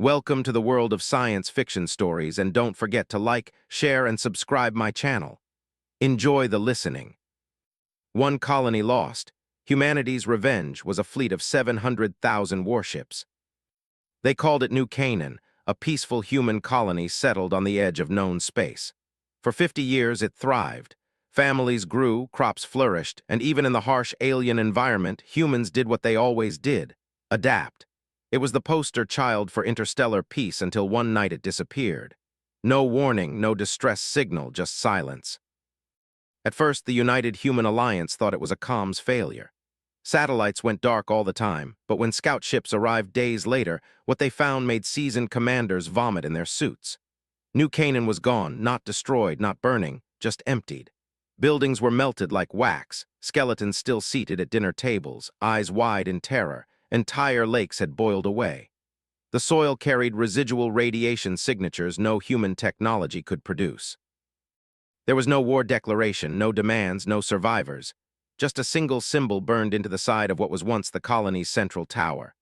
Welcome to the world of science fiction stories, and don't forget to like, share, and subscribe my channel. Enjoy the listening. One colony lost. Humanity's revenge was a fleet of 700,000 warships. They called it New Canaan, a peaceful human colony settled on the edge of known space. For 50 years it thrived. Families grew, crops flourished, and even in the harsh alien environment, humans did what they always did: adapt. It was the poster child for interstellar peace until one night it disappeared. No warning, no distress signal, just silence. At first, the United Human Alliance thought it was a comms failure. Satellites went dark all the time, but when scout ships arrived days later, what they found made seasoned commanders vomit in their suits. New Canaan was gone, not destroyed, not burning, just emptied. Buildings were melted like wax, skeletons still seated at dinner tables, eyes wide in terror. Entire lakes had boiled away. The soil carried residual radiation signatures no human technology could produce. There was no war declaration, no demands, no survivors. Just a single symbol burned into the side of what was once the colony's central tower.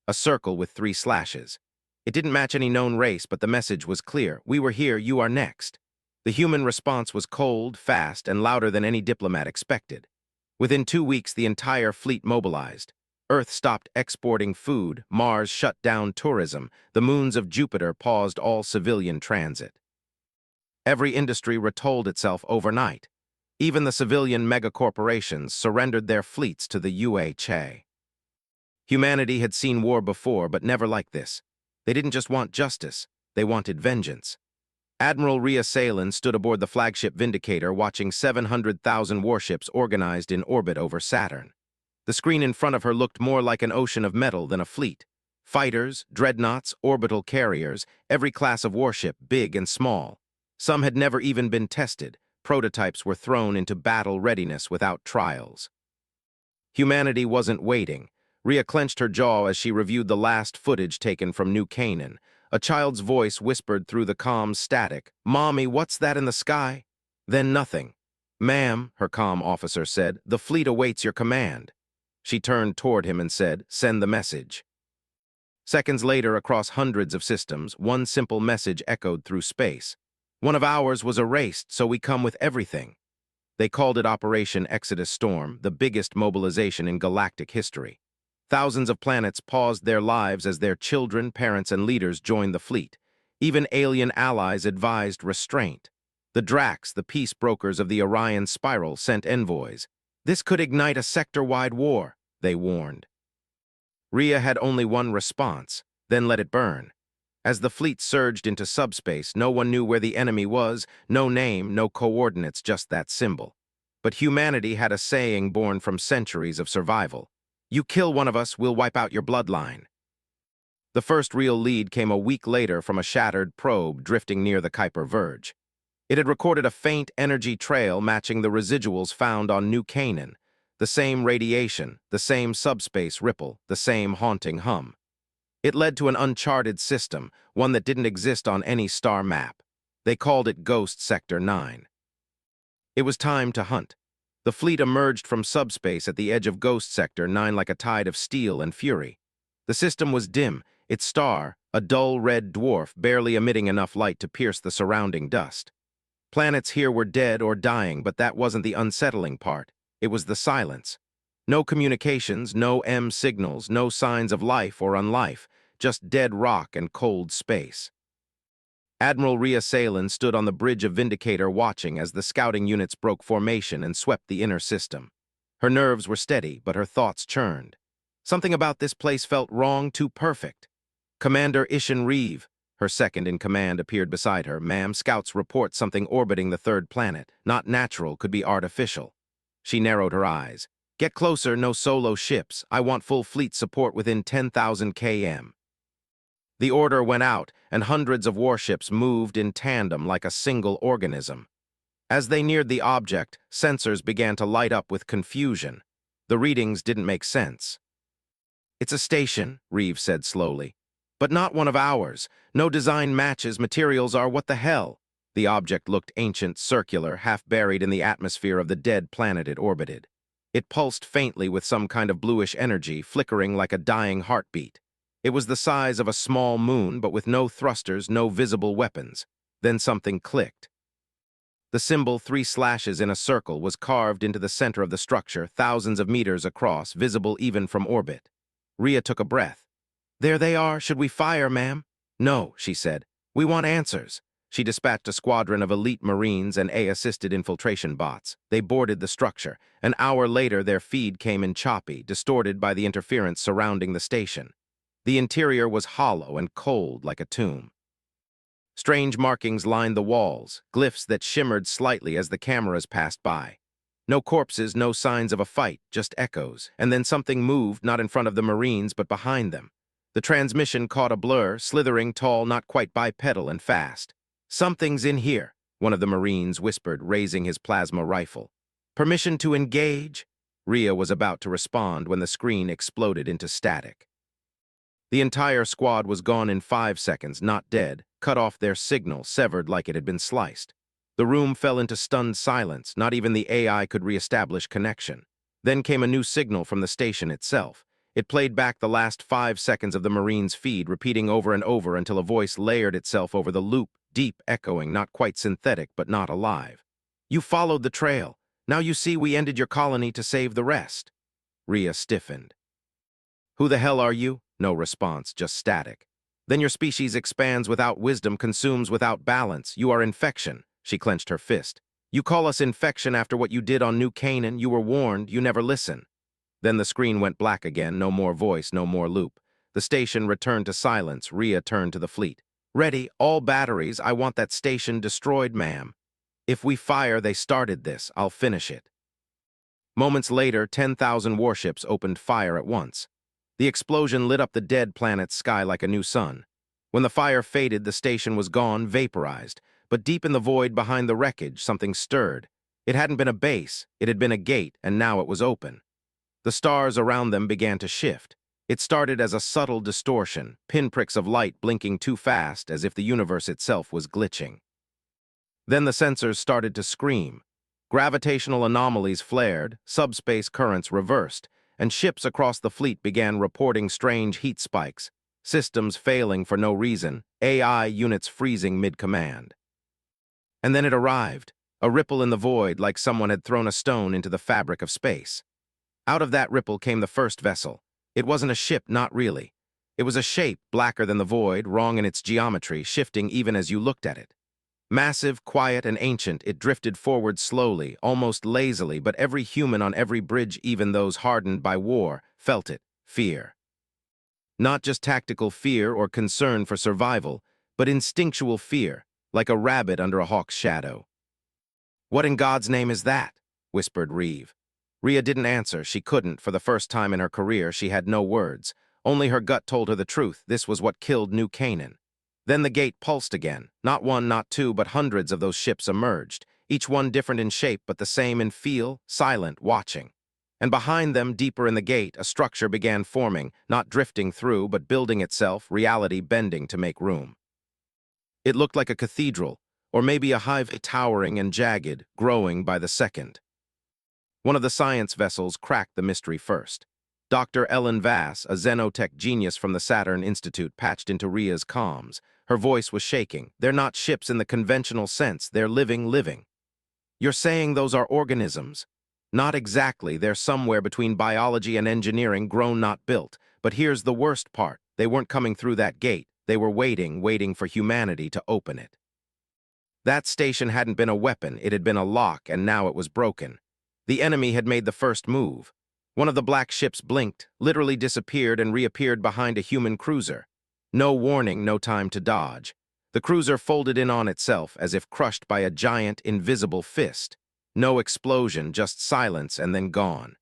A circle with 3 slashes. It didn't match any known race, but the message was clear: we were here, you are next. The human response was cold, fast, and louder than any diplomat expected. Within 2 weeks, the entire fleet mobilized. Earth stopped exporting food, Mars shut down tourism, the moons of Jupiter paused all civilian transit. Every industry retooled itself overnight. Even the civilian megacorporations surrendered their fleets to the UHA. Humanity had seen war before, but never like this. They didn't just want justice, they wanted vengeance. Admiral Rhea Salen stood aboard the flagship Vindicator watching 700,000 warships organized in orbit over Saturn. The screen in front of her looked more like an ocean of metal than a fleet. Fighters, dreadnoughts, orbital carriers, every class of warship, big and small. Some had never even been tested. Prototypes were thrown into battle readiness without trials. Humanity wasn't waiting. Rhea clenched her jaw as she reviewed the last footage taken from New Canaan. A child's voice whispered through the comm static, "Mommy, what's that in the sky?" Then nothing. "Ma'am," her comm officer said, "the fleet awaits your command." She turned toward him and said, "Send the message." Seconds later, across hundreds of systems, one simple message echoed through space. "One of ours was erased, so we come with everything." They called it Operation Exodus Storm, the biggest mobilization in galactic history. Thousands of planets paused their lives as their children, parents, and leaders joined the fleet. Even alien allies advised restraint. The Drax, the peace brokers of the Orion Spiral, sent envoys. This could ignite a sector-wide war, they warned. Rhea had only one response: then let it burn. As the fleet surged into subspace, no one knew where the enemy was, no name, no coordinates, just that symbol. But humanity had a saying born from centuries of survival: "You kill one of us, we'll wipe out your bloodline." The first real lead came a week later from a shattered probe drifting near the Kuiper Verge. It had recorded a faint energy trail matching the residuals found on New Canaan. The same radiation, the same subspace ripple, the same haunting hum. It led to an uncharted system, one that didn't exist on any star map. They called it Ghost Sector 9. It was time to hunt. The fleet emerged from subspace at the edge of Ghost Sector 9 like a tide of steel and fury. The system was dim, its star, a dull red dwarf barely emitting enough light to pierce the surrounding dust. Planets here were dead or dying, but that wasn't the unsettling part. It was the silence. No communications, no M signals, no signs of life or unlife, just dead rock and cold space. Admiral Rhea Salen stood on the bridge of Vindicator watching as the scouting units broke formation and swept the inner system. Her nerves were steady, but her thoughts churned. Something about this place felt wrong, too perfect. Commander Ishan Reeve, her second-in-command, appeared beside her. "Ma'am, scouts report something orbiting the third planet. Not natural, could be artificial." She narrowed her eyes. "Get closer, no solo ships. I want full fleet support within 10,000 km. The order went out, and hundreds of warships moved in tandem like a single organism. As they neared the object, sensors began to light up with confusion. The readings didn't make sense. "It's a station," Reeve said slowly. "But not one of ours. No design matches, materials are what the hell." The object looked ancient, circular, half buried in the atmosphere of the dead planet it orbited. It pulsed faintly with some kind of bluish energy, flickering like a dying heartbeat. It was the size of a small moon, but with no thrusters, no visible weapons. Then something clicked. The symbol 3 slashes in a circle was carved into the center of the structure, thousands of meters across, visible even from orbit. Rhea took a breath. "There they are. Should we fire, ma'am?" "No," she said. "We want answers." She dispatched a squadron of elite Marines and AI-assisted infiltration bots. They boarded the structure. An hour later, their feed came in choppy, distorted by the interference surrounding the station. The interior was hollow and cold like a tomb. Strange markings lined the walls, glyphs that shimmered slightly as the cameras passed by. No corpses, no signs of a fight, just echoes. And then something moved, not in front of the Marines, but behind them. The transmission caught a blur, slithering tall, not quite bipedal, and fast. "Something's in here," one of the Marines whispered, raising his plasma rifle. "Permission to engage?" Rhea was about to respond when the screen exploded into static. The entire squad was gone in 5 seconds, not dead, cut off their signal, severed like it had been sliced. The room fell into stunned silence. Not even the AI could reestablish connection. Then came a new signal from the station itself. It played back the last 5 seconds of the Marine's feed, repeating over and over until a voice layered itself over the loop, deep, echoing, not quite synthetic, but not alive. "You followed the trail. Now you see we ended your colony to save the rest." Rhea stiffened. "Who the hell are you?" No response, just static. "Then your species expands without wisdom, consumes without balance. You are infection." She clenched her fist. "You call us infection after what you did on New Canaan. You were warned. You never listen." Then the screen went black again. No more voice, no more loop. The station returned to silence. Rhea turned to the fleet. "Ready, all batteries. I want that station destroyed, ma'am. If we fire, they started this. I'll finish it." Moments later, 10,000 warships opened fire at once. The explosion lit up the dead planet's sky like a new sun. When the fire faded, the station was gone, vaporized. But deep in the void behind the wreckage, something stirred. It hadn't been a base, it had been a gate, and now it was open. The stars around them began to shift. It started as a subtle distortion, pinpricks of light blinking too fast, as if the universe itself was glitching. Then the sensors started to scream. Gravitational anomalies flared, subspace currents reversed, and ships across the fleet began reporting strange heat spikes, systems failing for no reason, AI units freezing mid-command. And then it arrived, a ripple in the void like someone had thrown a stone into the fabric of space. Out of that ripple came the first vessel. It wasn't a ship, not really. It was a shape blacker than the void, wrong in its geometry, shifting even as you looked at it. Massive, quiet, and ancient, it drifted forward slowly, almost lazily, but every human on every bridge, even those hardened by war, felt it, fear. Not just tactical fear or concern for survival, but instinctual fear, like a rabbit under a hawk's shadow. "What in God's name is that?" whispered Reeve. Rhea didn't answer. She couldn't. For the first time in her career, she had no words. Only her gut told her the truth. This was what killed New Canaan. Then the gate pulsed again. Not one, not two, but hundreds of those ships emerged, each one different in shape but the same in feel, silent, watching. And behind them, deeper in the gate, a structure began forming, not drifting through, but building itself, reality bending to make room. It looked like a cathedral, or maybe a hive, towering and jagged, growing by the second. One of the science vessels cracked the mystery first. Dr. Ellen Vass, a xenotech genius from the Saturn Institute, patched into Rhea's comms. Her voice was shaking. "They're not ships in the conventional sense. They're living. You're saying those are organisms?" "Not exactly. They're somewhere between biology and engineering, grown, not built. But here's the worst part. They weren't coming through that gate. They were waiting for humanity to open it." That station hadn't been a weapon. It had been a lock, and now it was broken. The enemy had made the first move. One of the black ships blinked, literally disappeared, and reappeared behind a human cruiser. No warning, no time to dodge. The cruiser folded in on itself as if crushed by a giant, invisible fist. No explosion, just silence, and then gone.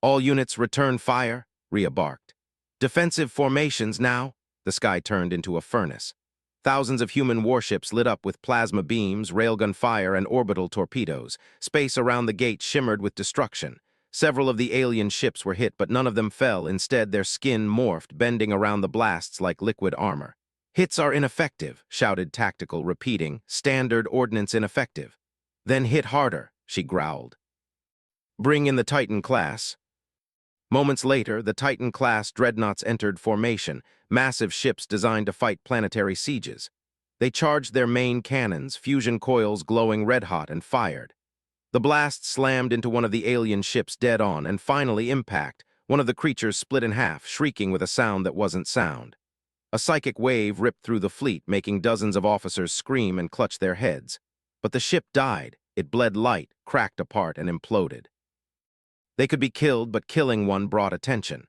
"All units return fire," Rhea barked. "Defensive formations now." The sky turned into a furnace. Thousands of human warships lit up with plasma beams, railgun fire, and orbital torpedoes. Space around the gate shimmered with destruction. Several of the alien ships were hit, but none of them fell. Instead, their skin morphed, bending around the blasts like liquid armor. "Hits are ineffective," shouted Tactical, repeating, "Standard ordnance ineffective." "Then hit harder," she growled. "Bring in the Titan class." Moments later, the Titan-class dreadnoughts entered formation, massive ships designed to fight planetary sieges. They charged their main cannons, fusion coils glowing red-hot, and fired. The blast slammed into one of the alien ships dead on, and finally impact. One of the creatures split in half, shrieking with a sound that wasn't sound. A psychic wave ripped through the fleet, making dozens of officers scream and clutch their heads. But the ship died. It bled light, cracked apart, and imploded. They could be killed, but killing one brought attention.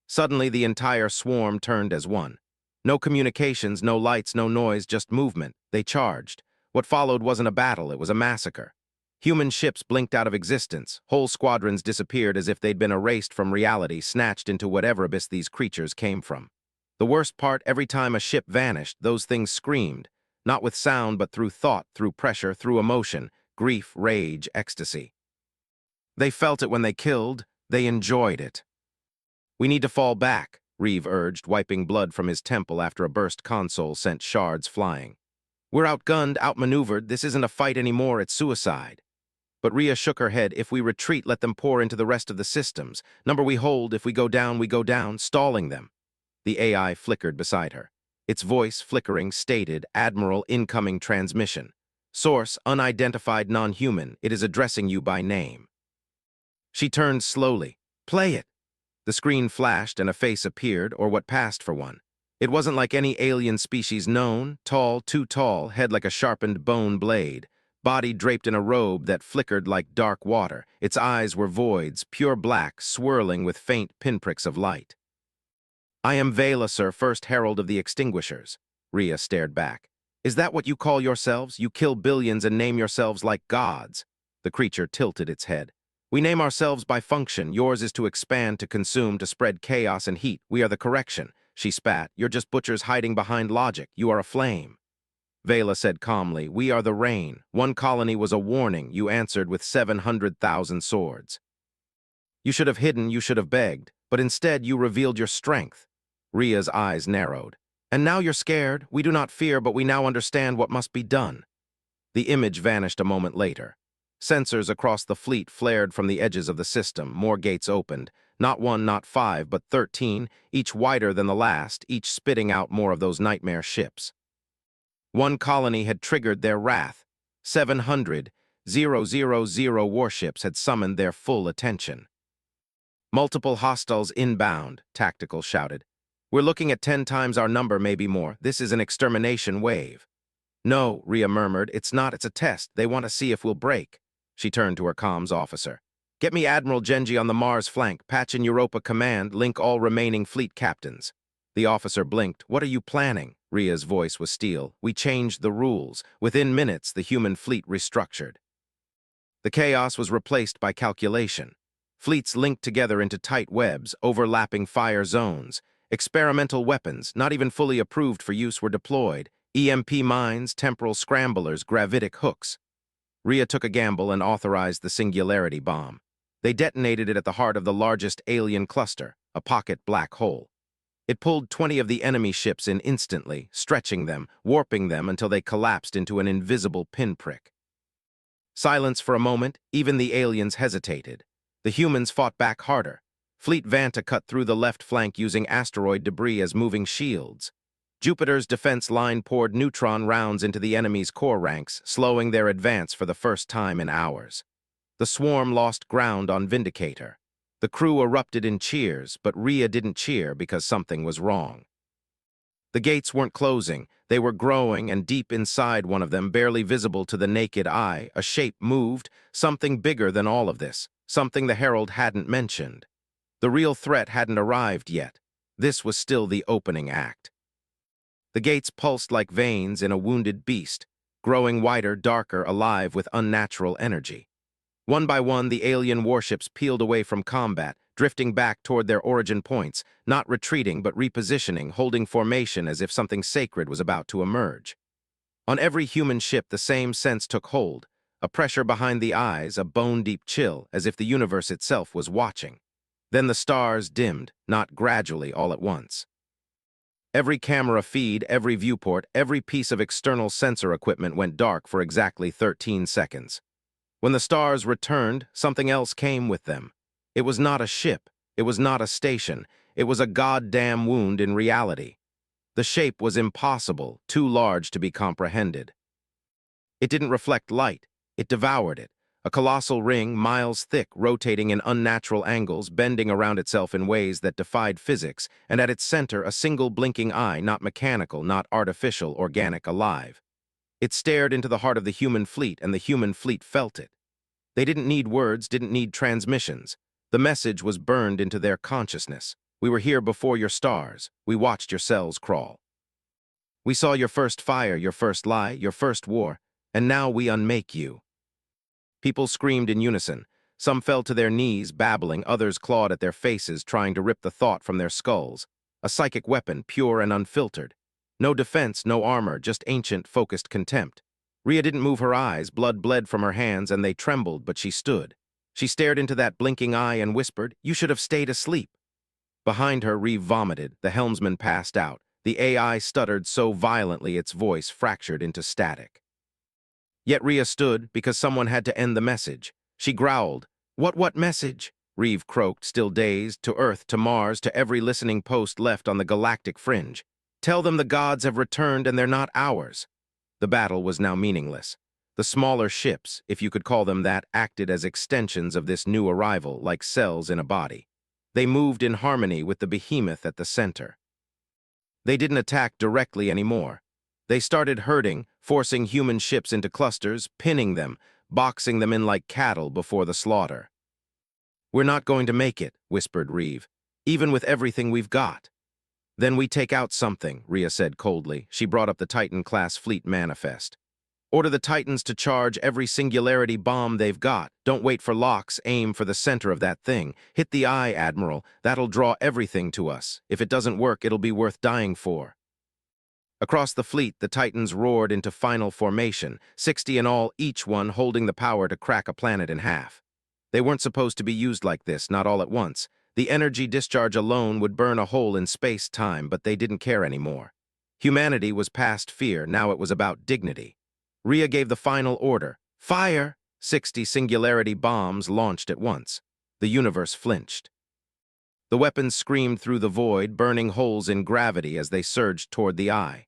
Suddenly, the entire swarm turned as one. No communications, no lights, no noise, just movement. They charged. What followed wasn't a battle, it was a massacre. Human ships blinked out of existence. Whole squadrons disappeared as if they'd been erased from reality, snatched into whatever abyss these creatures came from. The worst part, every time a ship vanished, those things screamed. Not with sound, but through thought, through pressure, through emotion, grief, rage, ecstasy. They felt it when they killed. They enjoyed it. "We need to fall back," Reeve urged, wiping blood from his temple after a burst console sent shards flying. "We're outgunned, outmaneuvered. This isn't a fight anymore, it's suicide." But Rhea shook her head. "If we retreat, let them pour into the rest of the systems. Number we hold, if we go down, stalling them." The AI flickered beside her. Its voice, flickering, stated, "Admiral, incoming transmission. Source, unidentified non-human. It is addressing you by name." She turned slowly. "Play it." The screen flashed and a face appeared, or what passed for one. It wasn't like any alien species known. Tall, too tall, head like a sharpened bone blade. Body draped in a robe that flickered like dark water. Its eyes were voids, pure black, swirling with faint pinpricks of light. "I am Vela, sir, first herald of the extinguishers." Rhea stared back. "Is that what you call yourselves? You kill billions and name yourselves like gods." The creature tilted its head. "We name ourselves by function. Yours is to expand, to consume, to spread chaos and heat. We are the correction." She spat. "You're just butchers hiding behind logic. You are a flame." Vela said calmly, "We are the rain. One colony was a warning. You answered with 700,000 swords. You should have hidden, you should have begged, but instead you revealed your strength." Rhea's eyes narrowed. "And now you're scared. We do not fear, but we now understand what must be done." The image vanished a moment later. Sensors across the fleet flared from the edges of the system. More gates opened. Not one, not five, but 13, each wider than the last, each spitting out more of those nightmare ships. One colony had triggered their wrath. 700,000 warships had summoned their full attention. "Multiple hostiles inbound," Tactical shouted. "We're looking at 10 times our number, maybe more. This is an extermination wave." "No," Rhea murmured, "it's not, it's a test. They want to see if we'll break." She turned to her comms officer. "Get me Admiral Genji on the Mars flank. Patch in Europa Command. Link all remaining fleet captains." The officer blinked. "What are you planning?" Rhea's voice was steel. "We changed the rules. Within minutes, the human fleet restructured." The chaos was replaced by calculation. Fleets linked together into tight webs, overlapping fire zones. Experimental weapons, not even fully approved for use, were deployed. EMP mines, temporal scramblers, gravitic hooks. Rhea took a gamble and authorized the Singularity Bomb. They detonated it at the heart of the largest alien cluster, a pocket black hole. It pulled 20 of the enemy ships in instantly, stretching them, warping them until they collapsed into an invisible pinprick. Silence for a moment. Even the aliens hesitated. The humans fought back harder. Fleet Vanta cut through the left flank using asteroid debris as moving shields. Jupiter's defense line poured neutron rounds into the enemy's core ranks, slowing their advance for the first time in hours. The swarm lost ground on Vindicator. The crew erupted in cheers, but Rhea didn't cheer because something was wrong. The gates weren't closing, they were growing, and deep inside one of them, barely visible to the naked eye, a shape moved, something bigger than all of this, something the Herald hadn't mentioned. The real threat hadn't arrived yet. This was still the opening act. The gates pulsed like veins in a wounded beast, growing wider, darker, alive with unnatural energy. One by one, the alien warships peeled away from combat, drifting back toward their origin points, not retreating but repositioning, holding formation as if something sacred was about to emerge. On every human ship, the same sense took hold, a pressure behind the eyes, a bone-deep chill, as if the universe itself was watching. Then the stars dimmed, not gradually, all at once. Every camera feed, every viewport, every piece of external sensor equipment went dark for exactly 13 seconds. When the stars returned, something else came with them. It was not a ship. It was not a station. It was a goddamn wound in reality. The shape was impossible, too large to be comprehended. It didn't reflect light. It devoured it. A colossal ring, miles thick, rotating in unnatural angles, bending around itself in ways that defied physics, and at its center a single blinking eye, not mechanical, not artificial, organic, alive. It stared into the heart of the human fleet, and the human fleet felt it. They didn't need words, didn't need transmissions. The message was burned into their consciousness. We were here before your stars. We watched your cells crawl. We saw your first fire, your first lie, your first war, and now we unmake you. People screamed in unison. Some fell to their knees, babbling, others clawed at their faces, trying to rip the thought from their skulls. A psychic weapon, pure and unfiltered. No defense, no armor, just ancient, focused contempt. Rhea didn't move her eyes, blood bled from her hands, and they trembled, but she stood. She stared into that blinking eye and whispered, "You should have stayed asleep." Behind her, Reeve vomited. The helmsman passed out. The AI stuttered so violently its voice fractured into static. Yet Rhea stood, because someone had to end the message. She growled, What message?" Reeve croaked, still dazed, to Earth, to Mars, to every listening post left on the galactic fringe. "Tell them the gods have returned and they're not ours." The battle was now meaningless. The smaller ships, if you could call them that, acted as extensions of this new arrival, like cells in a body. They moved in harmony with the behemoth at the center. They didn't attack directly anymore. They started herding, forcing human ships into clusters, pinning them, boxing them in like cattle before the slaughter. "We're not going to make it," whispered Reeve, "even with everything we've got." "Then we take out something," Rhea said coldly. She brought up the Titan-class fleet manifest. "Order the Titans to charge every singularity bomb they've got. Don't wait for locks, aim for the center of that thing. Hit the eye, Admiral. That'll draw everything to us. If it doesn't work, it'll be worth dying for." Across the fleet, the Titans roared into final formation, 60 in all, each one holding the power to crack a planet in half. They weren't supposed to be used like this, not all at once. The energy discharge alone would burn a hole in space-time, but they didn't care anymore. Humanity was past fear, now it was about dignity. Rhea gave the final order. "Fire!" 60 singularity bombs launched at once. The universe flinched. The weapons screamed through the void, burning holes in gravity as they surged toward the eye.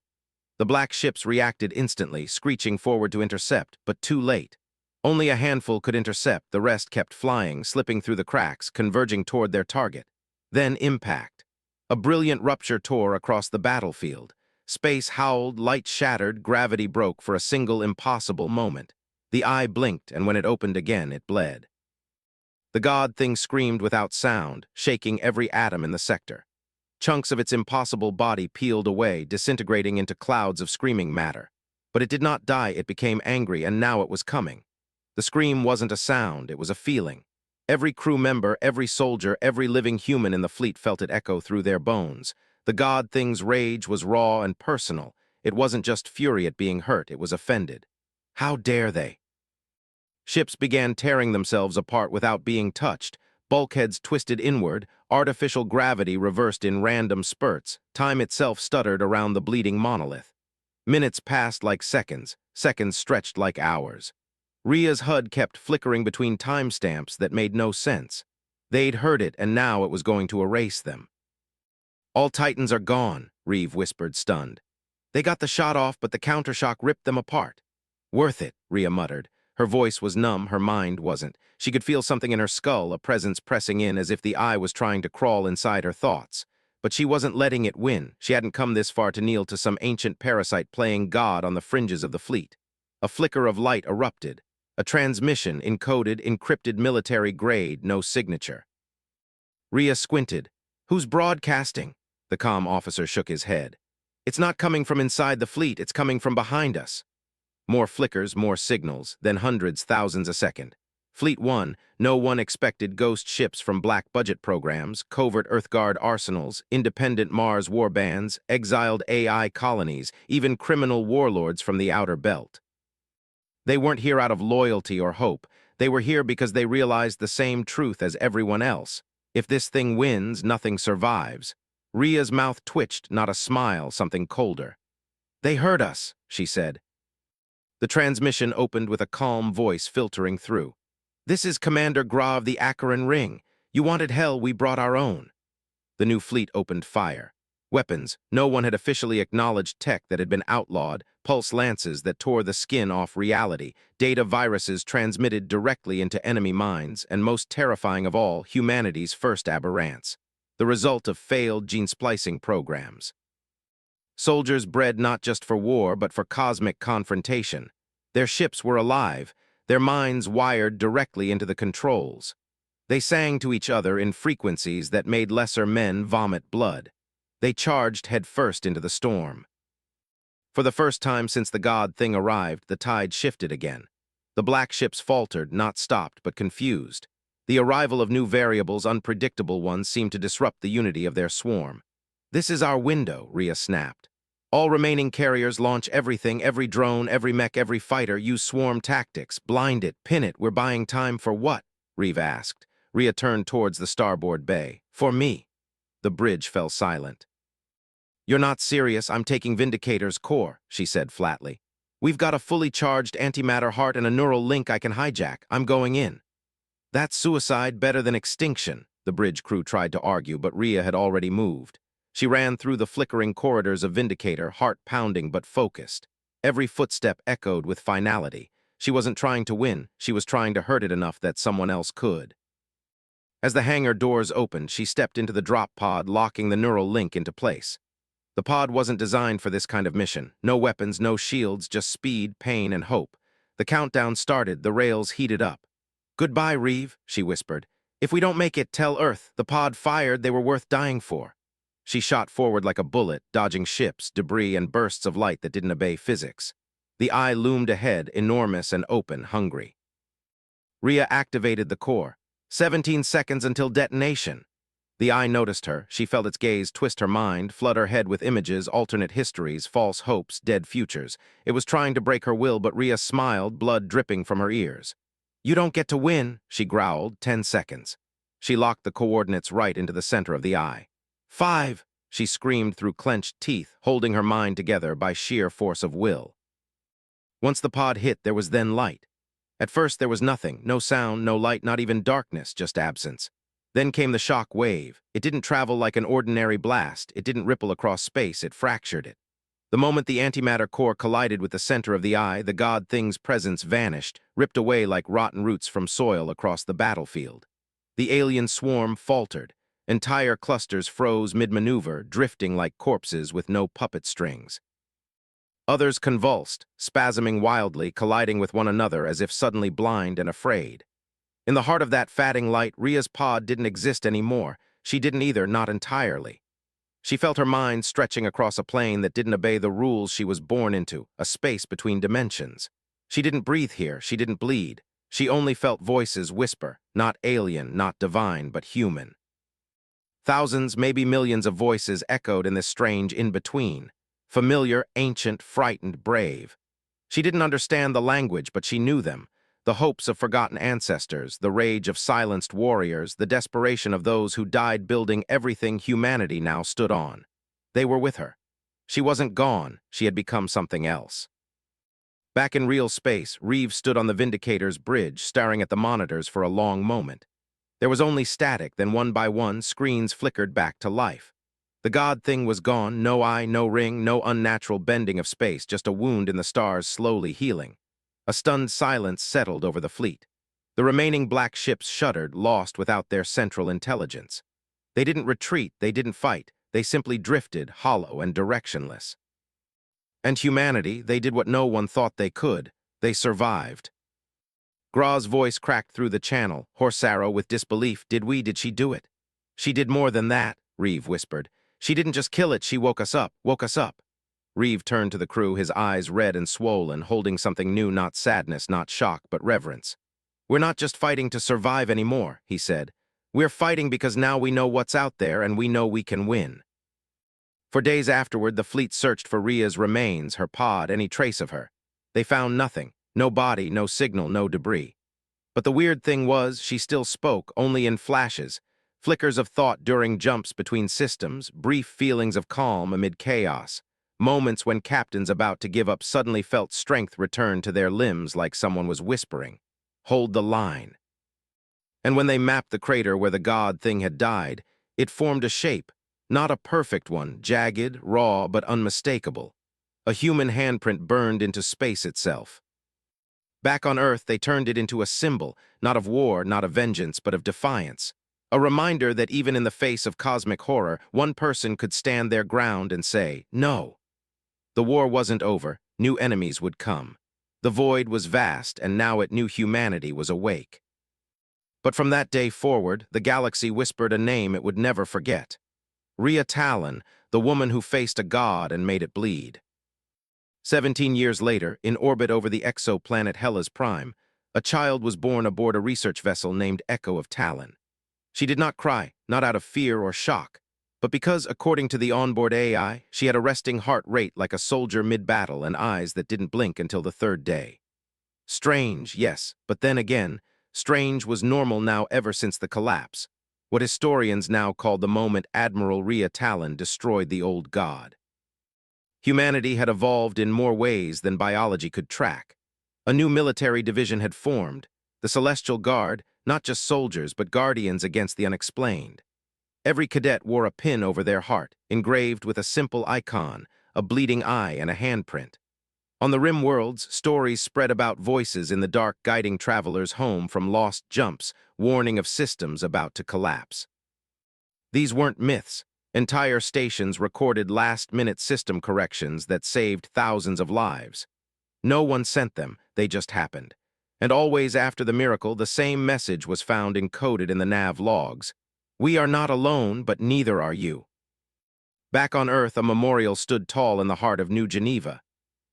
The black ships reacted instantly, screeching forward to intercept, but too late. Only a handful could intercept, the rest kept flying, slipping through the cracks, converging toward their target. Then impact. A brilliant rupture tore across the battlefield. Space howled, light shattered, gravity broke for a single impossible moment. The eye blinked, and when it opened again, it bled. The god thing screamed without sound, shaking every atom in the sector. Chunks of its impossible body peeled away, disintegrating into clouds of screaming matter. But it did not die, it became angry, and now it was coming. The scream wasn't a sound, it was a feeling. Every crew member, every soldier, every living human in the fleet felt it echo through their bones. The god thing's rage was raw and personal. It wasn't just fury at being hurt, it was offended. How dare they? Ships began tearing themselves apart without being touched. Bulkheads twisted inward, artificial gravity reversed in random spurts, time itself stuttered around the bleeding monolith. Minutes passed like seconds, seconds stretched like hours. Rhea's HUD kept flickering between timestamps that made no sense. They'd heard it, and now it was going to erase them. "All Titans are gone," Reeve whispered, stunned. "They got the shot off, but the countershock ripped them apart." "Worth it," Rhea muttered. Her voice was numb, her mind wasn't. She could feel something in her skull, a presence pressing in as if the eye was trying to crawl inside her thoughts. But she wasn't letting it win. She hadn't come this far to kneel to some ancient parasite playing God on the fringes of the fleet. A flicker of light erupted. A transmission, encoded, encrypted military grade, no signature. Rhea squinted. "Who's broadcasting?" The comm officer shook his head. "It's not coming from inside the fleet, it's coming from behind us." More flickers, more signals, then hundreds, thousands a second. Fleet 1, no one expected ghost ships from black budget programs, covert Earthguard arsenals, independent Mars warbands, exiled AI colonies, even criminal warlords from the outer belt. They weren't here out of loyalty or hope. They were here because they realized the same truth as everyone else. If this thing wins, nothing survives. Rhea's mouth twitched, not a smile, something colder. "They heard us," she said. The transmission opened with a calm voice filtering through. "This is Commander Gra of the Acheron Ring. You wanted hell, we brought our own. The new fleet opened fire. Weapons, no one had officially acknowledged tech that had been outlawed, pulse lances that tore the skin off reality, data viruses transmitted directly into enemy minds, and most terrifying of all, humanity's first aberrance. The result of failed gene splicing programs. Soldiers bred not just for war, but for cosmic confrontation. Their ships were alive, their minds wired directly into the controls. They sang to each other in frequencies that made lesser men vomit blood. They charged headfirst into the storm. For the first time since the God thing arrived, the tide shifted again. The black ships faltered, not stopped, but confused. The arrival of new variables, unpredictable ones, seemed to disrupt the unity of their swarm. "This is our window," Rhea snapped. "All remaining carriers launch everything, every drone, every mech, every fighter, use swarm tactics, blind it, pin it, we're buying time for what?" Reeve asked. Rhea turned towards the starboard bay. "For me." The bridge fell silent. "You're not serious, I'm taking Vindicator's core," she said flatly. "We've got a fully charged antimatter heart and a neural link I can hijack. I'm going in." "That's suicide better than extinction," the bridge crew tried to argue, but Rhea had already moved. She ran through the flickering corridors of Vindicator, heart pounding but focused. Every footstep echoed with finality. She wasn't trying to win, she was trying to hurt it enough that someone else could. As the hangar doors opened, she stepped into the drop pod, locking the neural link into place. The pod wasn't designed for this kind of mission. No weapons, no shields, just speed, pain, and hope. The countdown started, the rails heated up. "Goodbye, Reeve," she whispered. "If we don't make it, tell Earth. The pod fired, they were worth dying for." She shot forward like a bullet, dodging ships, debris, and bursts of light that didn't obey physics. The eye loomed ahead, enormous and open, hungry. Rhea activated the core. 17 seconds until detonation. The eye noticed her. She felt its gaze twist her mind, flood her head with images, alternate histories, false hopes, dead futures. It was trying to break her will, but Rhea smiled, blood dripping from her ears. "You don't get to win," she growled. 10 seconds. She locked the coordinates right into the center of the eye. 5, she screamed through clenched teeth, holding her mind together by sheer force of will. Once the pod hit, there was then light. At first there was nothing, no sound, no light, not even darkness, just absence. Then came the shock wave. It didn't travel like an ordinary blast. It didn't ripple across space, it fractured it. The moment the antimatter core collided with the center of the eye, the God thing's presence vanished, ripped away like rotten roots from soil across the battlefield. The alien swarm faltered. Entire clusters froze mid-maneuver, drifting like corpses with no puppet strings. Others convulsed, spasming wildly, colliding with one another as if suddenly blind and afraid. In the heart of that fatting light, Rhea's pod didn't exist anymore. She didn't either, not entirely. She felt her mind stretching across a plane that didn't obey the rules she was born into, a space between dimensions. She didn't breathe here, she didn't bleed. She only felt voices whisper, not alien, not divine, but human. Thousands, maybe millions of voices echoed in this strange in-between. Familiar, ancient, frightened, brave. She didn't understand the language, but she knew them. The hopes of forgotten ancestors, the rage of silenced warriors, the desperation of those who died building everything humanity now stood on. They were with her. She wasn't gone, she had become something else. Back in real space, Reeve stood on the Vindicator's bridge, staring at the monitors for a long moment. There was only static, then one by one, screens flickered back to life. The God thing was gone, no eye, no ring, no unnatural bending of space, just a wound in the stars slowly healing. A stunned silence settled over the fleet. The remaining black ships shuddered, lost without their central intelligence. They didn't retreat, they didn't fight, they simply drifted, hollow and directionless. And humanity, they did what no one thought they could. They survived. Gra's voice cracked through the channel, hoarse arrow with disbelief. Did she do it? "She did more than that," Reeve whispered. "She didn't just kill it, she woke us up. Reeve turned to the crew, his eyes red and swollen, holding something new, not sadness, not shock, but reverence. "We're not just fighting to survive anymore," he said. "We're fighting because now we know what's out there and we know we can win." For days afterward, the fleet searched for Rhea's remains, her pod, any trace of her. They found nothing. No body, no signal, no debris. But the weird thing was, she still spoke, only in flashes, flickers of thought during jumps between systems, brief feelings of calm amid chaos, moments when captains about to give up suddenly felt strength return to their limbs like someone was whispering, "Hold the line." And when they mapped the crater where the god thing had died, it formed a shape, not a perfect one, jagged, raw, but unmistakable. A human handprint burned into space itself. Back on Earth, they turned it into a symbol, not of war, not of vengeance, but of defiance. A reminder that even in the face of cosmic horror, one person could stand their ground and say, no. The war wasn't over, new enemies would come. The void was vast, and now it knew humanity was awake. But from that day forward, the galaxy whispered a name it would never forget. Rhea Talon, the woman who faced a god and made it bleed. 17 years later, in orbit over the exoplanet Hellas Prime, a child was born aboard a research vessel named Echo of Talon. She did not cry, not out of fear or shock, but because, according to the onboard AI, she had a resting heart rate like a soldier mid-battle and eyes that didn't blink until the third day. Strange, yes, but then again, strange was normal now ever since the collapse, what historians now call the moment Admiral Rhea Talon destroyed the old god. Humanity had evolved in more ways than biology could track. A new military division had formed, the Celestial Guard, not just soldiers but guardians against the unexplained. Every cadet wore a pin over their heart, engraved with a simple icon, a bleeding eye and a handprint. On the rim worlds, stories spread about voices in the dark guiding travelers home from lost jumps, warning of systems about to collapse. These weren't myths. Entire stations recorded last-minute system corrections that saved thousands of lives. No one sent them, they just happened. And always after the miracle, the same message was found encoded in the nav logs. We are not alone, but neither are you. Back on Earth, a memorial stood tall in the heart of New Geneva.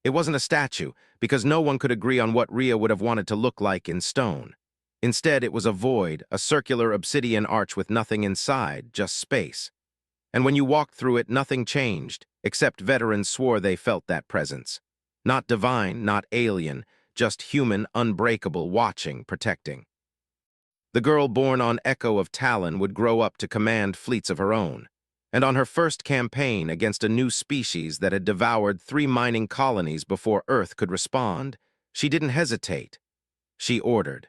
It wasn't a statue, because no one could agree on what Rhea would have wanted to look like in stone. Instead, it was a void, a circular obsidian arch with nothing inside, just space. And when you walked through it, nothing changed, except veterans swore they felt that presence. Not divine, not alien, just human, unbreakable, watching, protecting. The girl born on Echo of Talon would grow up to command fleets of her own. And on her first campaign against a new species that had devoured 3 mining colonies before Earth could respond, she didn't hesitate. She ordered.